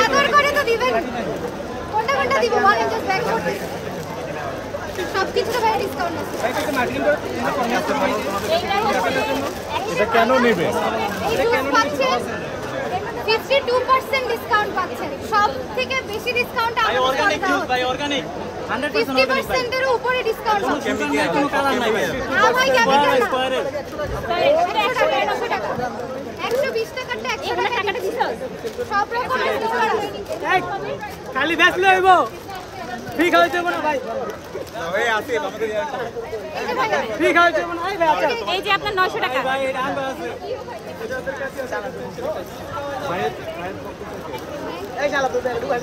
আদর করে তো দিবেন। কোনটা কোনটা দিব বলেন, জাস্ট ব্যাক করতে সবকিছু ভাই ডিসকাউন্ট আছে। এটা কেন নেবে? এটা কেন পাচ্ছে 52% ডিসকাউন্ট পাচ্ছেন। সব থেকে বেশি ডিসকাউন্ট আমাদের অর্গানিক জুস ভাই, অর্গানিক 50% এর উপরে ডিসকাউন্ট পাচ্ছেন। কোনো কালার নাই ভাই। ভাই কেমিক্যাল না। স্কয়ারের 100 টাকা 120 টাকাটা 100 টাকাটা দিছো। সব রকমের ডিসকাউন্ট আছে। খালি বেচলে হইব, ফ্রি খাওয়াইতে হবে না ভাই। এই আছে আমাদের ফ্রি খাওয়াইতে হবে না ভাই। এই যে আপনার 900 টাকা ভাই এটা আনবা আছে। এই শালা তো দেখ ভাই।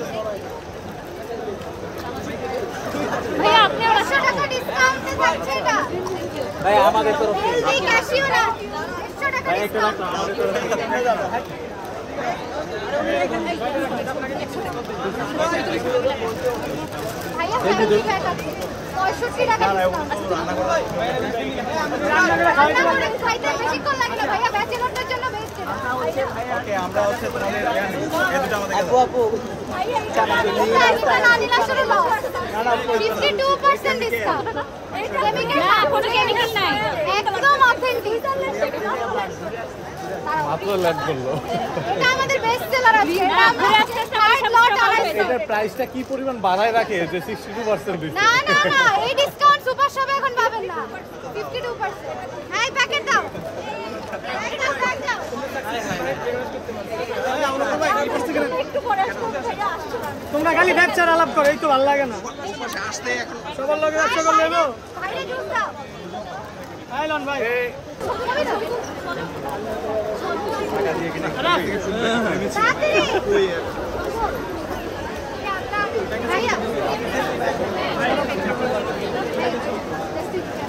ভাই আপনি 100 টাকা ডিসকাউন্টে যাচ্ছে এটা ভাই আমাদের তরফ থেকে এই ক্যাশিও না 100 টাকা ডিসকাউন্ট। ভাইয়া ফ্যামিলি প্যাক আছে 65 টাকা ডিসকাউন্ট। খাইতে বেশিক্ষণ লাগে না ভাইয়া, ব্যাচেলরদের জন্য বেস্ট এটা। ওকে আমরা হচ্ছে তোমাদের এই দুটো আমাদের আপু আপু ভাইয়া না নিলে আসলে লস। 52% ডিসকাউন্ট। কেমিক্যাল না, কোনো কেমিক্যাল নাই, একদম অথেন্টিক। মাত্র ল্যাড করলো। এটা আমাদের বেস্ট সেলার আছে। এটা আমরা থার্ড লট আড়াইশো। এটার প্রাইসটা কি পরিমাণ বাড়ায় রাখে যে 62% ডিসকাউন্ট? না না না, এই ডিসকাউন্ট সুপার শপে এখন পাবেন না। 52%। হ্যাঁ প্যাকেট দাও। প্যাকেট দাও। একটু পরে আসবো ভাইয়া, আসছো না। তোমরা খালি ব্যবসার আলাপ করো, এই তো ভালো লাগে না। সবার লগে ব্যবসা করলে হইব। বাইরে জুস দাও। আইলন ভাই কবি দাও। ভাইয়া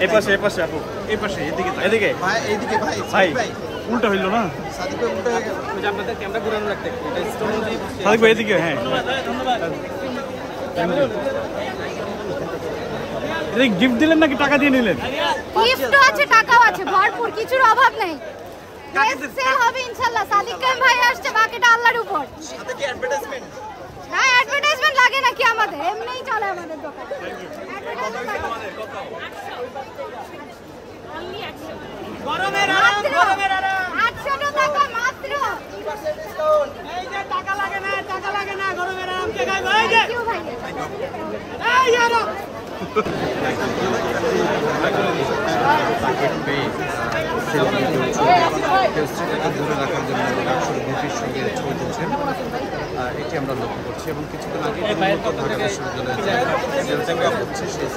এই পাশে আপু, এই পাশে এদিকে এদিকে ভাই এইদিকে ভাই ভাই ভাই উল্টা হইলো না? সাদিক ভাই উল্টো হয়ে গেল। আপনাদের ক্যামেরা ঘুরানো লাগতে এটা স্টোর দিয়ে সাদিক ভাই এদিকে। হ্যাঁ এটা গিফট দিলেন নাকি টাকা দিয়ে নিলেন? গিফটও আছে, টাকাও আছে, ভরপুর, কিছুর অভাব নেই। সেল হবে ইনশাআল্লাহ। সাদিক কাম ভাই আসছে, বাকিটা আল্লাহর উপর। সাথে কি অ্যাডভার্টাইজমেন্ট? না অ্যাডভার্টাইজমেন্ট লাগে নাকি আমাদের, এমনিই চলে আমাদের দোকান। অ্যাডভার্টাইজমেন্ট লাগে না। গরমের আরাম, গরমের আরাম। 800 টাকা মাত্র। এই যে টাকা লাগে না, গরমের আরাম কে খাইবে? এই যে Thank you ভাইয়া। এই ইয়ারো দূরে রাখার জন্য আসলে ব্রিটিশ সঙ্গে ছবি তুলছেন, এটি আমরা লক্ষ্য করছি। এবং কিছুদিন আগে ঢাকা বিশ্ববিদ্যালয়ে হচ্ছে সেই